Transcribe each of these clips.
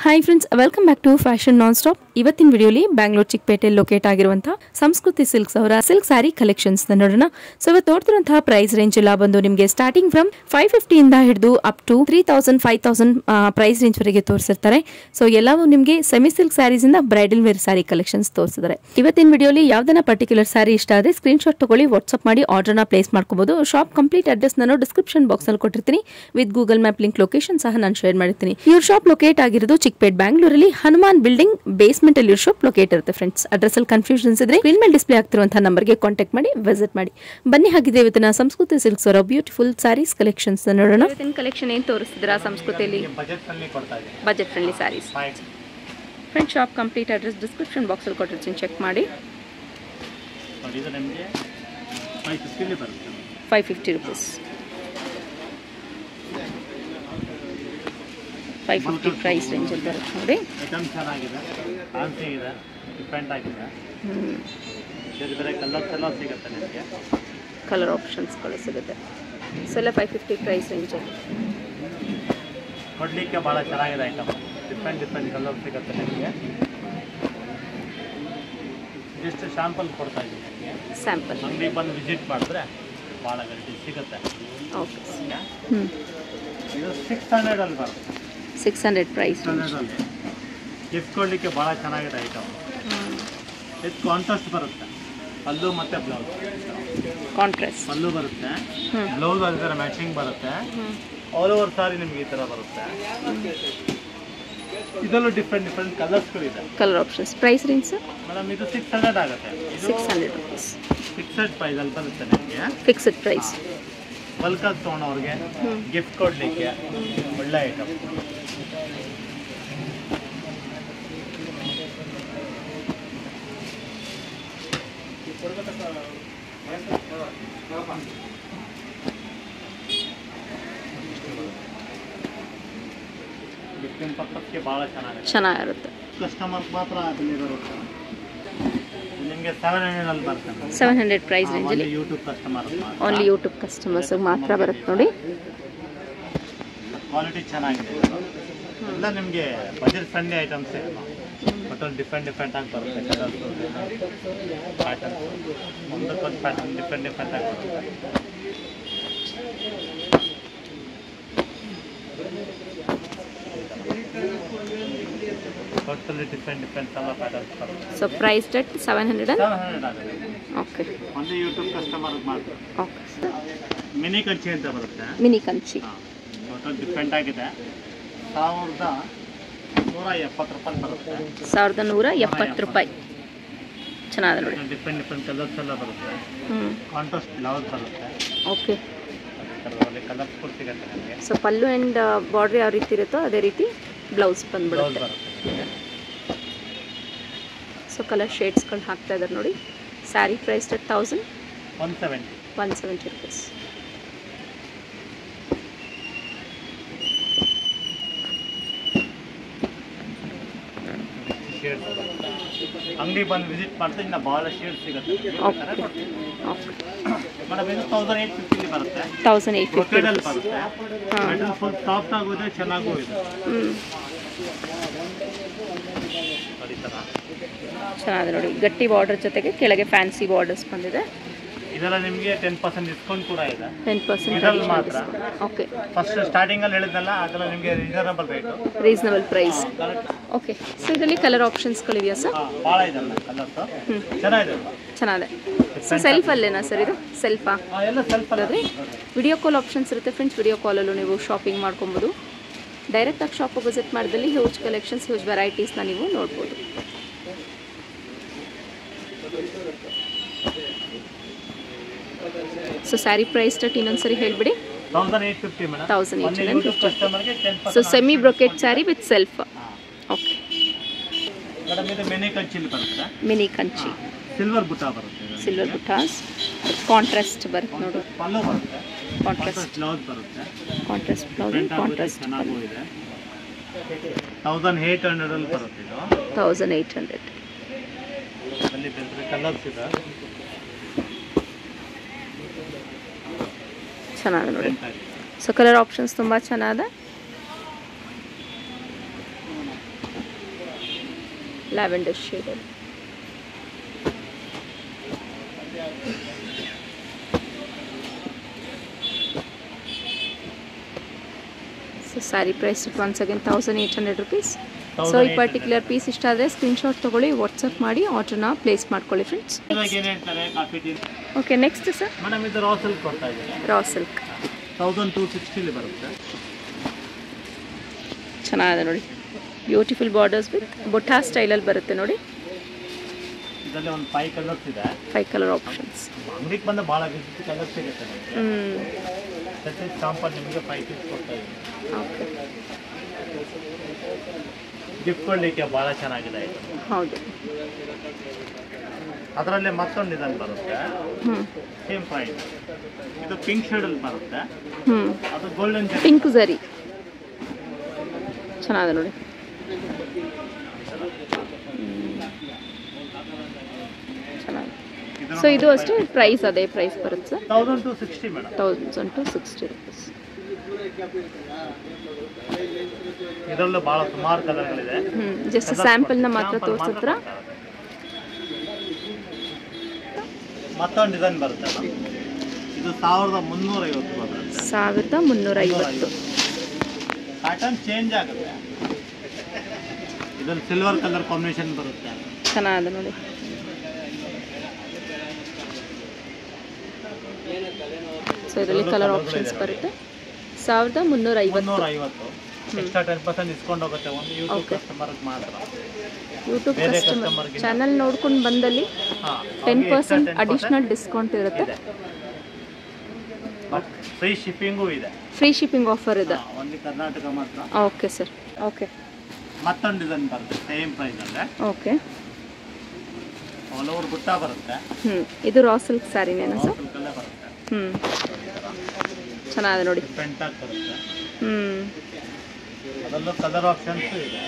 Hi friends, welcome back to fashion non stop. ಇವತ್ತಿನ ವಿಡಿಯೋಲಿ ಬ್ಯಾಂಗ್ಳೂರ್ ಚಿಕ್ಕಪೇಟೆಯಲ್ಲಿ ಲೊಕೇಟ್ ಆಗಿರುವಂತಹ ಸಂಸ್ಕೃತಿ ಸಿಲ್ಕ್ಸ್ ಅವರ ಸಿಲ್ಕ್ ಸ್ಯಾರಿ ಕಲೆಕ್ಷನ್ಸ್ ನೋಡೋಣ. ಸೊ ಇವತ್ತು ನೋಡ್ತಿರುವಂತಹ ಪ್ರೈಸ್ ರೇಂಜ್ ಎಲ್ಲ ಬಂದು ನಿಮಗೆ ಸ್ಟಾರ್ಟಿಂಗ್ ಫ್ರಮ್ 550 ಇಂದ ಹಿಡಿದು ಅಪ್ ಟು 3000 5000 ಪ್ರೈಸ್ ರೇಂಜ್ ವರೆಗೆ ತೋರಿಸಿರ್ತಾರೆ. ಸೊ ಎಲ್ಲವೂ ನಿಮಗೆ ಸೆಮಿ ಸಿಲ್ಕ್ ಸ್ಯಾರೀಸ್ ಇಂದ ಬ್ರೈಡಲ್ ವೇರ್ ಸ್ಯಾರಿ ಕಲೆಕ್ಷನ್ಸ್ ತೋರಿಸಿದ್ದಾರೆ. ಇವತ್ತಿನ ವಿಡಿಯೋಲಿ ಯಾವ್ದನ್ನ ಪರ್ಟಿಕ್ಯುಲರ್ ಸ್ಯಾರಿ ಇಷ್ಟ ಆದ್ರೆ ಸ್ಕ್ರೀನ್ ಶಾಟ್ ತಗೊಳ್ಳಿ, ವಾಟ್ಸ್ಆಪ್ ಮಾಡಿ ಆರ್ಡರ್ ನ ಪ್ಲೇಸ್ ಮಾಡ್ಕೋಬಹುದು. ಶಾಪ್ ಕಂಪ್ಲೀಟ್ ಅಡ್ರೆಸ್ ನಾನು ಡಿಸ್ಕ್ರಿಪ್ಷನ್ ಬಾಕ್ಸ್ ನಲ್ಲಿ ಕೊಟ್ಟಿರ್ತೀನಿ. With Google map link location ಸಹ ನಾನು ಶೇರ್ ಮಾಡಿರ್ತೀನಿ. ಇವ್ರ ಶಾಪ್ ಲೊಕೇಟ್ ಆಗಿರೋದು ಚಿಕ್ಕಪೇಟ್ ಬ್ಯಾಂಗ್ಳೂರಲ್ಲಿ ಹನುಮಾನ್ ಬಿಲ್ಡಿಂಗ್ ಬೇಸ್ಮೆಂಟ್ ಅಲ್ಲಿ ಶಾಪ್ ಲೊಕೇಟ್ ಇರುತ್ತೆ. ಫ್ರೆಂಡ್ಸ್, ಅಡ್ರೆಸ್ ಅಲ್ಲಿ ಕನ್ಫ್ಯೂಷನ್ಸ್ ಇದ್ರೆ ಸ್ಕ್ರೀನ್ ಮೇಲೆ ಡಿಸ್ಪ್ಲೇ ಆಗ್ತಿರುವಂತಹ ನಂಬರ್ಗೆ ಕಾಂಟ್ಯಾಕ್ಟ್ ಮಾಡಿ ವಿಸಿಟ್ ಮಾಡಿ. ಬನ್ನಿ, ಹಾಗಿದ್ರೆ ಇವತ್ತಿನ ಸಂಸ್ಕೃತಿ ಸಿಲ್ಕ್ಸ್ ಅವರ ಬ್ಯೂಟಿಫುಲ್ ಸ್ಯಾರೀಸ್ ಕಲೆಕ್ಷನ್ಸ್ ನೋಡೋಣ. ಇವತ್ತಿನ ಕಲೆಕ್ಷನ್ ಏನ್ ತೋರಿಸಿದ್ರಾ ಸಂಸ್ಕೃತಿಯಲ್ಲಿ? Budget friendly sarees. Friend, shop complete address description box ಅಲ್ಲಿ ಕೊಟ್ಟಿರ್ತೀನಿ, ಚೆಕ್ ಮಾಡಿ. 550 rupees. 550 ಪ್ರೈಸ್ ರೇಂಜ್ ಅಲ್ಲಿ ಬರುತ್ತೆ ನೋಡಿ. ಐಟಮ್ ಚೆನ್ನಾಗಿದೆ, ಫ್ಯಾನ್ಸಿ ಇದೆ, ಡಿಫೆಂಟ್ ಆಗಿದೆ. ಬೇರೆ ಬೇರೆ ಕಲರ್ಸ್ ಎಲ್ಲ ಸಿಗುತ್ತೆ ನಿಮಗೆ. ಕಲರ್ ಆಪ್ಷನ್ಸ್ಗಳು ಸಿಗುತ್ತೆ. ಸೊ ಎಲ್ಲ 550 ಪ್ರೈಸ್ ರೇಂಜಲ್ಲಿ ಕೊಡಲಿಕ್ಕೆ ಭಾಳ ಚೆನ್ನಾಗಿದೆ ಐಟಮ್. ಡಿಫೆಂಟ್ ಕಲರ್ ಸಿಗುತ್ತೆ ನಿಮಗೆ. ಜಸ್ಟ್ ಸ್ಯಾಂಪಲ್ ಕೊಡ್ತಾ ಇದ್ದೀನಿ ನಿಮಗೆ. ಸ್ಯಾಂಪಲ್ ಅಂಗಡಿ ಬಂದು ವಿಸಿಟ್ ಮಾಡಿದ್ರೆ ಭಾಳ ವೆರೈಟಿ ಸಿಗುತ್ತೆ. ಓಕೆ. ಇದು 600 ಅಲ್ಲಿ ಬರುತ್ತೆ. 600 ಪ್ರೈಸ್ ರೇಂಜ್. ಗಿಫ್ಟ್ ಕೊಡಲಿಕ್ಕೆ ಭಾಳ ಚೆನ್ನಾಗಿದೆ ಐಟಮ್. ಇದು ಕಾಂಟ್ರಾಸ್ಟ್ ಬರುತ್ತೆ. ಪಲ್ಲು ಮತ್ತು ಬ್ಲೌಸ್ ಕಾಂಟ್ರಾಸ್ಟ್ ಪಲ್ಲು ಬರುತ್ತೆ, ಬ್ಲೌಸ್ ಅದೇ ಥರ ಮ್ಯಾಚಿಂಗ್ ಬರುತ್ತೆ. ಆಲ್ ಓವರ್ ಸಾರಿ ನಿಮ್ಗೆ ಈ ಥರ ಬರುತ್ತೆ. ಇದರಲ್ಲೂ ಡಿಫ್ರೆಂಟ್ ಕಲರ್ಸ್ಗಳಿದೆ. Colour options. Price range sir? Madam ಇದು 600 ಆಗುತ್ತೆ. 600 rupees. ಫಿಕ್ಸೆಡ್ ಪ್ರೈಸಲ್ಲಿ ಬರುತ್ತೆ ನಿಮಗೆ. Fixed price. ಬಲ್ಕಾಗಿ ತೊಗೊಳೋರಿಗೆ ಗಿಫ್ಟ್ ಕೊಡಲಿಕ್ಕೆ ಒಳ್ಳೆ ಐಟಮ್. ಗಿಫ್ಟಿಂಗ್ ಪರ್ಪಸ್ಗೆ ಭಾಳ ಚೆನ್ನಾಗಿರುತ್ತೆ. ಕಸ್ಟಮರ್ಸ್ ಮಾತ್ರ ಅದರಲ್ಲಿ ಬರುತ್ತೆ. ನಿಮಗೆ 700 ಅಲ್ಲಿ ಬರ್ತದೆ. 700 ಪ್ರೈಸ್ ರೇಂಜಲ್ಲಿ YouTube customer only YouTube customers ಮಾತ್ರ ಬರುತ್ತೆ ನೋಡಿ. ಕ್ವಾಲಿಟಿ ಚೆನ್ನಾಗಿದೆ. ಎಲ್ಲ ನಿಮಗೆ ಬಜೆಟ್ ಫ್ರೆಂಡ್ಲಿ ಐಟಮ್ಸ್ ಇದೆ. ಬಟ್ ಡಿಫೆಂಟ್ ಆಗಿ ಬರುತ್ತೆ. ಕಲರ್ಸ್, ಪ್ಯಾಟರ್ನ್, ಒಂದಕ್ಕೊಂದು ಪ್ಯಾಟರ್ನ್ ಡಿಫೆಂಟ್ ಆಗಿ ಬರುತ್ತೆ. ಟೋಟಲಿ ಡಿಫೆಂಟ್ ಎಲ್ಲ ಪ್ಯಾಟರ್ನ್ಸ್ ಬರುತ್ತೆ. ಸೊ ಪ್ರೈಸ್ ಡೆಟ್ 700 ಆಗುತ್ತೆ. ಓಕೆ. ಒಂದು ಯೂಟ್ಯೂಬ್ ಕಸ್ಟಮರ್ ಮಾತ್ರ. Okay sir. ಮಿನಿ ಕಂಚಿ ಅಂತ ಬರುತ್ತೆ. ಮಿನಿ ಕಂಚಿ ಟೋಟಲ್ ಡಿಫೆಂಟ್ ಆಗಿದೆ. 1170 ರೂಪಾಯಿ ಬರುತ್ತೆ. 1170 ರೂಪಾಯಿ. ಚೆನ್ನಾಗಿದೆ ನೋಡಿ. ಡಿಫೆಂಟ್ ಕಲರ್ಸ್ ಎಲ್ಲ ಬರುತ್ತೆ. ಕಾಂಟ್ರಾಸ್ಟ್ ಬ್ಲೌಸ್ ಬರುತ್ತೆ. ಓಕೆ. ಕಲರ್ಸ್ ಫುಲ್ ಸಿಗುತ್ತೆ ನಿಮಗೆ. ಸೊ ಪಲ್ಲು ಆ್ಯಂಡ್ ಬಾರ್ಡ್ರ್ ಯಾವ ರೀತಿ ಇರುತ್ತೋ ಅದೇ ರೀತಿ ಬ್ಲೌಸ್ ಬಂದ್ಬಿಡುತ್ತೆ. ಸೊ ಕಲರ್ ಶೇಡ್ಸ್ಗಳು ಹಾಕ್ತಾ ಇದ್ದಾರೆ ನೋಡಿ. Saree price 170 rupees. ಅಂಗಡಿ ಬಂದು ವಿಸಿಟ್ ಮಾಡಿದ್ರೆ ಇನ್ನು ಭಾಳ ಶೇಡ್ ಸಿಗುತ್ತೆ. ಮೇಡಮ್ ಇದು 1850 ಬರುತ್ತೆ. 1850 ಬರುತ್ತೆ. ಮೆಟಲ್ ಫುಲ್ ಸಾಫ್ಟ್ ಆಗಿದೆ, ಚೆನ್ನಾಗೂ ಇದೆ. ಚೆನ್ನಾಗಿದೆ ನೋಡಿ. ಗಟ್ಟಿ ಬಾರ್ಡರ್ ಜೊತೆಗೆ ಕೆಳಗೆ ಫ್ಯಾನ್ಸಿ ಬಾರ್ಡರ್ಸ್ ಬಂದಿದೆ. ಇದೆಲ್ಲ ನಿಮಗೆ 10% ಡಿಸ್ಕೌಂಟ್ ಕೂಡ ಇದೆ. 10% ಮಾತ್ರ. ಓಕೆ. ಫಸ್ಟ್ ಸ್ಟಾರ್ಟಿಂಗಲ್ಲಿ ಹೇಳಿದ್ನಲ್ಲ, ಅದೆಲ್ಲ ನಿಮಗೆ ರೀಸನಬಲ್ ಪ್ರೈಸ್. ಓಕೆ. ಸೊ ಇದರಲ್ಲಿ ಕಲರ್ ಆಪ್ಷನ್ಸ್ಗಳಿದೆಯಾ ಸರ್? ಭಾಳ ಇದೆ ಕಲರ್ಸ್. ಚೆನ್ನಾಗಿದೆ. ಸೊ ಸೆಲ್ಫಲ್ಲೇನಾ ಸರ್ ಇದು? ಸೆಲ್ಫಾ? ಎಲ್ಲ ಸೆಲ್ಫ್ ಅದಾದರೆ ವಿಡಿಯೋ ಕಾಲ್ ಆಪ್ಷನ್ಸ್ ಇರುತ್ತೆ ಫ್ರೆಂಡ್ಸ್. ವಿಡಿಯೋ ಕಾಲಲ್ಲೂ ನೀವು ಶಾಪಿಂಗ್ ಮಾಡ್ಕೊಬೋದು. ಡೈರೆಕ್ಟಾಗಿ ಶಾಪಿಗೆ ವಿಸಿಟ್ ಮಾಡಿದಲ್ಲಿ ಹ್ಯೂಜ್ ಕಲೆಕ್ಷನ್ಸ್, ಹ್ಯೂಜ್ ವೆರೈಟೀಸ್ನ ನೀವು ನೋಡ್ಬೋದು. ಸೊ ಸ್ಯಾರಿ ಪ್ರೈಸ್ ಡೆಟ್ ಇನ್ನೊಂದ್ಸರಿ ಹೇಳ್ಬಿಡಿ. 1850 madam. 1850. So semi brocade sari with self. Okay madam. ಇದು ಮಿನಿ ಕಂಚಿಲಿ ಬರುತ್ತೆ. ಮಿನಿ ಕಂಚಿ. ಸಿಲ್ವರ್ ಬುಟ್ಟ ಬರುತ್ತೆ. ಸಿಲ್ವರ್ ಬುಟ್ಟಾಸ್. ಕಾಂಟ್ರಾಸ್ಟ್ ಬರುತ್ತೆ ನೋಡಿ. ಪಲ್ಲು ಬರುತ್ತೆ. ಕಾಂಟ್ರಾಸ್ಟ್ ಬ್ಲೌಸ್ ಬರುತ್ತೆ. ಕಾಂಟ್ರಾಸ್ಟ್ ಬ್ಲೌಸ್, ಕಾಂಟ್ರಾಸ್ಟ್ ಚೆನ್ನಾಗೂ ಇದೆ. 1800 ಅಲ್ಲಿ ಬರುತ್ತೆ ಇದು. 1800. ಅಲ್ಲಿ ಬೇರೆ ಕಲರ್ಸ್ ಇದೆ. ಚೆನ್ನಾಗಿದೆ ನೋಡಿ. ಸೊ ಕಲರ್ ಆಪ್ಷನ್ಸ್ ತುಂಬ ಚೆನ್ನಾಗಿದೆ. ಲ್ಯಾವೆಂಡರ್ ಶೇಡಲ್ಲಿ. So sari price once again 1800 rupees. So ಈ ಪರ್ಟಿಕ್ಯುಲರ್ ಪೀಸ್ ಇಷ್ಟ ಆದರೆ ಸ್ಕ್ರೀನ್ಶಾಟ್ ತೊಗೊಳ್ಳಿ, ವಾಟ್ಸಪ್ ಮಾಡಿ ಆರ್ಡರ್ನ ಪ್ಲೇಸ್ ಮಾಡ್ಕೊಳ್ಳಿ friends. Okay, next sir madam ಇದು ರಾ ಸಿಲ್ಕ್ ಕೊಡ್ತಾ ಇದ್ದೀನಿ. ರಾ ಸಿಲ್ಕ್ 1260 ಬರುತ್ತೆ. ಚೆನ್ನಾಗಿದೆ ನೋಡಿ, ಬ್ಯೂಟಿಫುಲ್ ಬಾರ್ಡರ್ಸ್ ವಿತ್ ಬೊಟಾ ಸ್ಟೈಲಲ್ಲಿ ಬರುತ್ತೆ ನೋಡಿ. ಇದರಲ್ಲಿ ಒಂದು 5 ಕಲರ್ಸ್ ಇದೆ. 5 ಕಲರ್ ಆಪ್ಷನ್ಸ್. ಅಂಗಡಿಗೆ ಬಂದ ಭಾಳ ಕಲರ್ಸ್ ಸಿಗುತ್ತೆ ನಿಮಗೆ. ಶಾಂಪಲ್ ನಿಮಗೆ 5 ಪೀಸ್ ಕೊಡ್ತಾ ಇದ್ದೀನಿ. ಓಕೆ, ಗಿಫ್ಟ್ ಕೊಡಲಿಕ್ಕೆ ಭಾಳ ಚೆನ್ನಾಗಿದೆ ಇದು. ಹೌದು. ಅದರಲ್ಲೇ ಮತ್ತೊಂದು ಡಿಸೈನ್ ಬರುತ್ತೆ, ಸೇಮ್ ಪ್ರೈಸ್. ಇದು ಪಿಂಕ್ ಶೇಡಲ್ಲಿ ಬರುತ್ತೆ, ಅದು ಗೋಲ್ಡನ್ ಪಿಂಕ್ ಝರಿ. ಚೆನ್ನಾಗಿದೆ ನೋಡಿ. ಚೆನ್ನಾಗಿದೆ. ಸೊ ಇದು ಅಷ್ಟೇ ಪ್ರೈಸ್, ಅದೇ ಪ್ರೈಸ್ ಬರುತ್ತೆ ಸರ್. 1260 ಮೇಡಮ್. 1260 rupees. ಇದರಲ್ಲೂ ಭಾಳ ಸುಮಾರು ಕಲರ್ಗಳಿದೆ. ಜಸ್ಟ್ ಸ್ಯಾಂಪಲ್ನ ಮಾತ್ರ ತೋರಿಸಿದ್ರ. ಮತ್ತೊಂದು ಡಿಸೈನ್ ಬರುತ್ತೆ, ಇದು 1350 ಬರುತ್ತೆ. 1350. ಪ್ಯಾಟರ್ನ್ ಚೇಂಜ್ ಆಗುತ್ತೆ. ಇದರಲ್ಲಿ ಸಿಲ್ವರ್ ಕಲರ್ ಕಾಂಬಿನೇಷನ್ ಬರುತ್ತೆ. ಚೆನ್ನಾಗಿದೆ ನೋಡಿ. ಸೊ ಇದರಲ್ಲಿ ಕಲರ್ ಆಪ್ಷನ್ಸ್ ಬರುತ್ತೆ. 1350. ಎಕ್ಸ್ಟ್ರಾ 10% ಡಿಸ್ಕೌಂಟ್ ಹೋಗುತ್ತೆ ಒಂದು ಯೂಟ್ಯೂಬ್ ಕಸ್ಟಮರ್ಗೆ ಮಾತ್ರ. ಯೂಟ್ಯೂಬ್ ಕಸ್ಟಮರ್ ಚಾನಲ್ ನೋಡ್ಕೊಂಡು ಬಂದಲ್ಲಿ 10% ಅಡಿಷನಲ್ ಡಿಸ್ಕೌಂಟ್ ಇರುತ್ತೆ. ಫ್ರೀ ಶಿಪ್ಪಿಂಗು ಇದೆ. ಫ್ರೀ ಶಿಪ್ಪಿಂಗ್ ಆಫರ್ ಇದೆ ಓನ್ಲಿ ಕರ್ನಾಟಕ ಮಾತ್ರ. Okay sir. ಓಕೆ, ಮತ್ತೊಂದು ಡಿಸೈನ್ ಬರುತ್ತೆ ಸೇಮ್ ಪ್ರೈಸ್ ಅಲ್ಲೇ. ಓಕೆ, ಆಲ್ ಓವರ್ ಬುಟ್ಟ ಬರುತ್ತೆ. ಇದು ರಾ ಸಿಲ್ಕ್ ಸ್ಯಾರಿನೇನಾ ಸರ್? ಸಿಲ್ಕಲ್ಲೇ ಬರುತ್ತೆ. ಚೆನ್ನಾಗಿದೆ ನೋಡಿ. ಡಿಫ್ರೆಂಟ್ ಆಗಿ ಬರುತ್ತೆ. ಅದರಲ್ಲೂ ಕಲರ್ ಆಪ್ಷನ್ಸ್ ಇದೆ.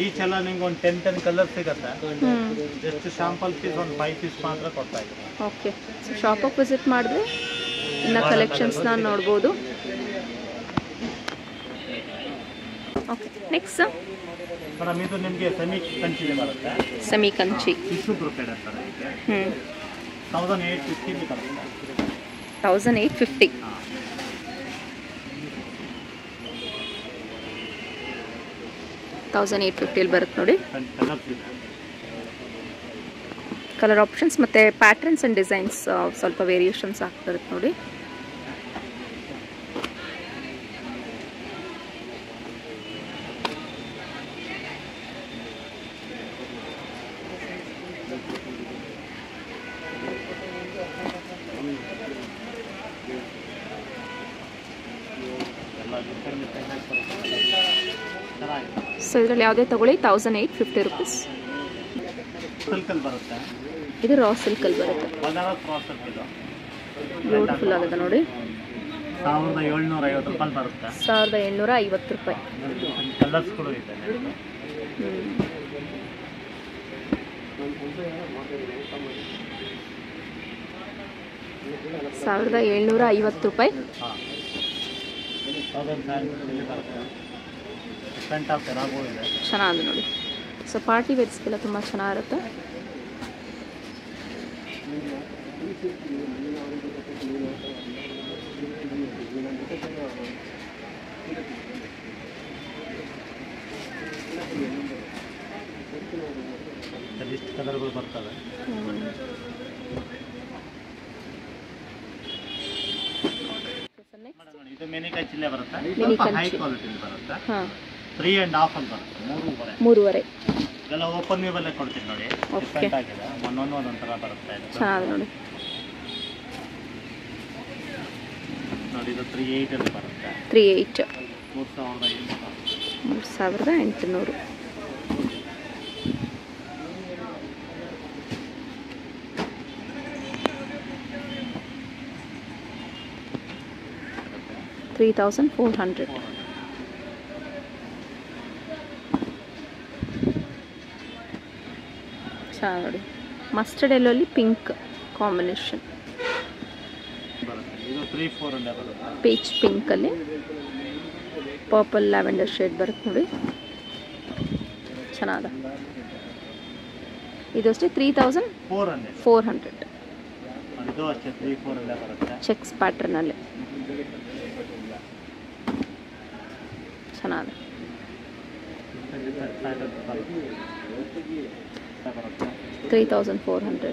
ಈಚ್ ಎಲ್ಲ ನಿಮ್ಗೆ ಒಂದು 10 ಕಲರ್ ಸಿಗುತ್ತೆ. ಜಸ್ಟ್ ಶಾಂಪಲ್ ಪೀಸ್ ಒಂದು 5 ಪೀಸ್ ಮಾತ್ರ ಕೊಡ್ತಾ ಇದ್ದೀವಿ. ಓಕೆ, ಸೊ ಶಾಪಿಗೆ ವಿಸಿಟ್ ಮಾಡಿದ್ರೆ ಇನ್ನು ಕಲೆಕ್ಷನ್ಸ್ನ ನೋಡ್ಬೋದು. ಓಕೆ, ನೆಕ್ಸ್ಟ್ ಮೇಡಮ್ ಇದು ನಿಮಗೆ ಸೆಮಿ ಕಂಚಿಗೆ ಬರುತ್ತೆ. ಸೆಮಿ ಕಂಚಿ ಟಿಶ್ಯೂ ಬ್ರೊಕೇಡ್ ಅಂತಾರೆ ಇದಕ್ಕೆ. 1850 ಬರುತ್ತೆ. 1850. 1850 ಬರುತ್ತೆ ನೋಡಿ. ಕಲರ್ ಆಪ್ಷನ್ಸ್ ಮತ್ತು ಪ್ಯಾಟ್ರನ್ಸ್ ಆ್ಯಂಡ್ ಡಿಸೈನ್ಸ್ ಸ್ವಲ್ಪ ವೇರಿಯೇಷನ್ಸ್ ಆಗ್ತಿರುತ್ತೆ ನೋಡಿ. ಸೊ ಇದರಲ್ಲಿ ಯಾವುದೇ ತಗೊಳ್ಳಿ 1850 rupees. ಸಿಲ್ಕಲ್ಲಿ ಬರುತ್ತೆ. ಇದು ರಾ ಸಿಲ್ಕಲ್ಲಿ ಬರುತ್ತೆ. ಬ್ಯೂಟಿಫುಲ್ ಆಗಿದೆ ನೋಡಿ. 1750 ರೂಪಾಯಿ ಬರುತ್ತೆ. 1750 ರೂಪಾಯಿ. ಕಲರ್ಸ್ಗಳು ಇದೆ. 1750 ರೂಪಾಯಿ. ಚೆನ್ನಾಗಿದೆ ನೋಡಿ. ಸೊ ಪಾರ್ಟಿ ವೇರ್ಸ್ಗೆಲ್ಲ ತುಂಬ ಚೆನ್ನಾಗಿರುತ್ತೆ. ಇಷ್ಟು ಕಲರ್ಗಳು ಬರ್ತವೆ. ಇದು ಮೆನಿಕಾಯಿ ಚಿಲ್ಲೆ ಬರುತ್ತೆ. ಹೈ ಕ್ವಾಲಿಟಿ ಬರುತ್ತೆ. 3.5 ಅಂತ ಬರುತ್ತೆ. 3.5 ಇದೆಲ್ಲ ಓಪನ್ ವ್ಯೂ ಅಲ್ಲೇ ಕೊಡ್ತೀನಿ ನೋಡಿ. ಡಿಫ್ರೆಂಟ್ ಆಗಿದೆ. ಒಂದೊಂದು ಥರ ಬರುತ್ತೆ. ಚೆನ್ನಾಗಿದೆ ನೋಡಿ. ನೋಡಿ ಇದು 3.8 ಅಲ್ಲಿ ಬರುತ್ತೆ. 3.8 3800. 3400. ಚೆನ್ನಾಗಿ ನೋಡಿ. ಮಸ್ಟರ್ಡ್ ಎಲ್ಲೋಲ್ಲಿ ಪಿಂಕ್ ಕಾಂಬಿನೇಷನ್. ಪೀಚ್ ಪಿಂಕಲ್ಲಿ ಪರ್ಪಲ್ ಲ್ಯಾವೆಂಡರ್ ಶೇಡ್ ಬರುತ್ತೆ ನೋಡಿ. ಚೆನ್ನಾದ. ಇದು ಅಷ್ಟೇ 3400. ಅದು ಅಷ್ಟೇ 3-4 ಅಲ್ಲೇ ಬರುತ್ತೆ. ಚೆಕ್ಸ್ ಪ್ಯಾಟರ್ನಲ್ಲಿ ಚೆನ್ನಾದ. 3400.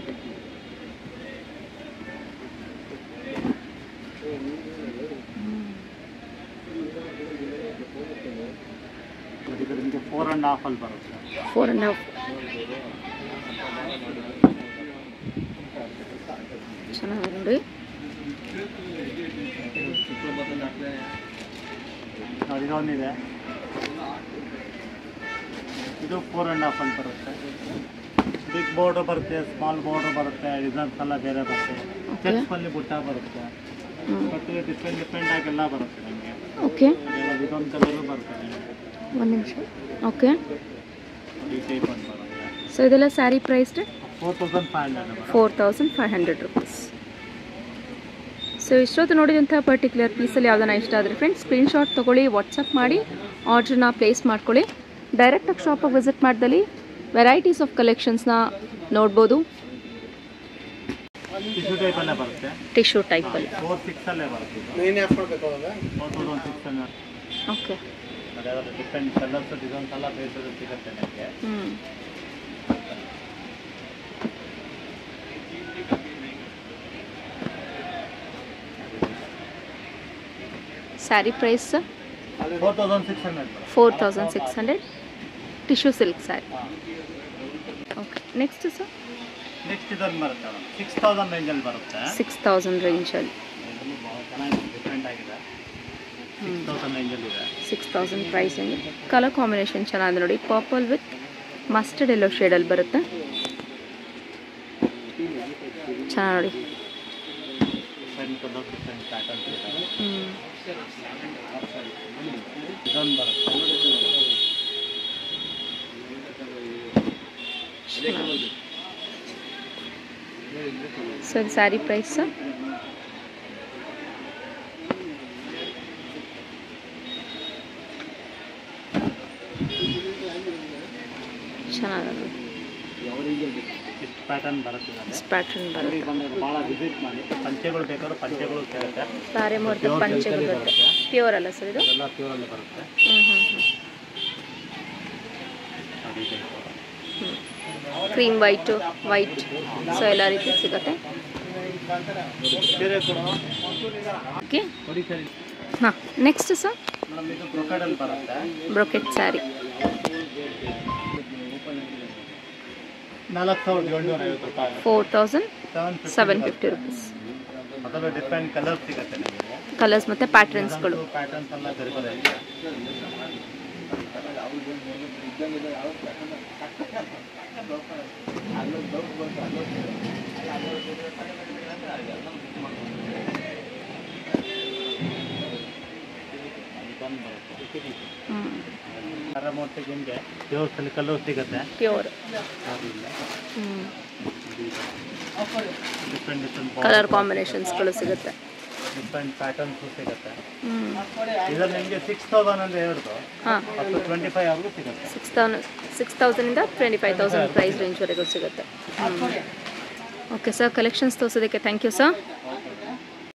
ನಿಮಗೆ 4.5 ಅಲ್ಲಿ ಬರುತ್ತೆ. 4.5 ಚೆನ್ನಾಗಿ ನೋಡಿ. ಇದೊಂದಿದೆ, ಇದು 4.5 ಅಲ್ಲಿ ಬರುತ್ತೆ. ಬಿಗ್ ಬೋರ್ಡು ಬರುತ್ತೆ, ಸ್ಮಾಲ್ ಬೋರ್ಡು ಬರುತ್ತೆ, ಡಿಸೈನ್ಸ್ ಎಲ್ಲ ಬೇರೆ ಬರುತ್ತೆ. ಚೆಕ್ಸ್ನಲ್ಲಿ ಬುಟ್ಟ ಬರುತ್ತೆ, ಮತ್ತು ಡಿಫ್ರೆಂಟ್ ಆಗೆಲ್ಲ ಬರುತ್ತೆ ನಿಮಗೆ. ಓಕೆ, ಇದೊಂದು ಕಲರು ಬರುತ್ತೆ ನಿಮಗೆ. ಒಂದು ನಿಮಿಷ. ಓಕೆ, ಈ ಟೈಪ್ ಒಂದು ಬರುತ್ತೆ. ಸೊ ಇದೆಲ್ಲ ಸ್ಯಾರಿ ಪ್ರೈಸ್ 4500 rupees. ಸೊ ಇಷ್ಟೊತ್ತು ನೋಡಿದಂಥ ಪರ್ಟಿಕ್ಯುಲರ್ ಪೀಸಲ್ಲಿ ಯಾವುದನ್ನ ಇಷ್ಟ ಆದರೆ ಫ್ರೆಂಡ್ಸ್ ಸ್ಕ್ರೀನ್ಶಾಟ್ ತೊಗೊಳ್ಳಿ, ವಾಟ್ಸಪ್ ಮಾಡಿ ಆರ್ಡ್ರನ್ನ ಪ್ಲೇಸ್ ಮಾಡ್ಕೊಳ್ಳಿ. ಡೈರೆಕ್ಟಾಗಿ ಶಾಪಿಗೆ ವಿಸಿಟ್ ಮಾಡಿದಲ್ಲಿ ವೆರೈಟೀಸ್ ಆಫ್ ಕಲೆಕ್ಷನ್ಸ್ನ ನೋಡ್ಬೋದು. ಟಿಶ್ಯೂ ಟೈಪಲ್ಲೇ ಬರುತ್ತೆ. ಟಿಶ್ಯೂ ಟೈಪಲ್ಲಿ 4-6 ಬರುತ್ತೆ. ಓಕೆ, ಡಿಫ್ರೆಂಟ್ ಕಲರ್ಸ್ ಡಿಸೈನ್ಸ್ ಎಲ್ಲ ಬೇರೆ ಸಿಗುತ್ತೆ ನಿಮಗೆ. Saree price 4600 tissue silk saree. Okay, next sir? Next ಇದೊಂದು ಬರುತ್ತೆ 6000 ರೇಂಜಲ್ಲಿ ಬರುತ್ತೆ. 6000 ರೇಂಜಲ್ಲಿ ಚೆನ್ನಾಗಿದೆ, ಡಿಫ್ರೆಂಟ್ ಆಗಿದೆ. 6000 ರೇಂಜಲ್ಲಿ ಇದೆ. 6000 ಪ್ರೈಸ್. ಕಲರ್ ಕಾಂಬಿನೇಷನ್ ಚೆನ್ನಾಗಿದೆ ನೋಡಿ. ಪರ್ಪಲ್ ವಿತ್ ಮಸ್ಟರ್ಡ್ ಎಲ್ಲೋ ಶೇಡಲ್ಲಿ ಬರುತ್ತೆ. ಚೆನ್ನಾಗಿ ನೋಡಿ. ಡಿಫ್ರೆಂಟ್ ಕಲರ್ ಡಿಫ್ರೆಂಟ್ ಪ್ಯಾಟರ್ನ್ಸ್ ಇದೆ. ಇದೊಂದು ಬರುತ್ತೆ. ಸೊ ಸ್ಯಾರಿ ಪ್ರೈಸ್ ಚೆನ್ನಾಗಿದೆ. ಪ್ಯಾಟರ್ನ್ ಬರುತ್ತೆ. ಭಾಳ ವಿಸಿಟ್ ಮಾಡಿ. ಪಂಚೆಗಳು ಬೇಕಾದ್ರೆ ಪಂಚೆಗಳು ಸಿಗುತ್ತೆ. ತಾರೆ ಮುಹೂರ್ತ ಪಂಚೆಗಳು ಬರುತ್ತೆ. ಪ್ಯೂರ್ ಅಲ್ಲ ಸರ್ ಇದು? ಎಲ್ಲ ಪ್ಯೂರಲ್ಲಿ ಬರುತ್ತೆ. ಕ್ರೀಮ್ ವೈಟ್ ಸೊ ಎಲ್ಲ ರೀತಿ ಸಿಗುತ್ತೆ. ಓಕೆ, ಹಾಂ, ನೆಕ್ಸ್ಟ್ ಸರ್? ಇದು ಬ್ರೊಕೆಡಲ್ಲಿ ಬರುತ್ತೆ. ಬ್ರೊಕೆಟ್ ಸ್ಯಾರಿ 4750 ರೂಪಾಯಿ. 4750 rupees. ಅದರಲ್ಲಿ ಡಿಫ್ರೆಂಟ್ ಕಲರ್ಸ್ ಸಿಗುತ್ತೆ ನಿಮಗೆ. ಕಲರ್ಸ್ ಮತ್ತು ಪ್ಯಾಟರ್ನ್ಸ್ಗಳು. ಪ್ಯಾಟರ್ನ್ಸ್ ಎಲ್ಲ ಬೇರೆ ಬೇರೆ ಇದೆ. ಮೂರ್ತಿಗೆ ನಿಮಗೆ ಪ್ಯೂರ್ ಸಿಲ್ಕಲ್ಲೂ ಸಿಗುತ್ತೆ. ಪ್ಯೂರ್ ಡಿಫ್ರೆಂಟ್ ಕಲರ್ ಕಾಂಬಿನೇಷನ್ಸ್ಗಳು ಸಿಗುತ್ತೆ. ಡಿಫ್ರೆಂಟ್ ಪ್ಯಾಟರ್ನ್ಸು ಸಿಗುತ್ತೆ. ಇದರಲ್ಲಿ ನಿಮಗೆ 6000 ಅಂತ ಹೇಳಿದ್ರು. ಹಾಂ, 25 ಸಿಗುತ್ತೆ. 6000ಇಂದ 25,000 ಪ್ರೈಸ್ ರೇಂಜ್ವರೆಗೂ ಸಿಗುತ್ತೆ. ಓಕೆ ಸರ್, ಕಲೆಕ್ಷನ್ಸ್ ತೋರಿಸೋದಕ್ಕೆ ಥ್ಯಾಂಕ್ ಯು ಸರ್.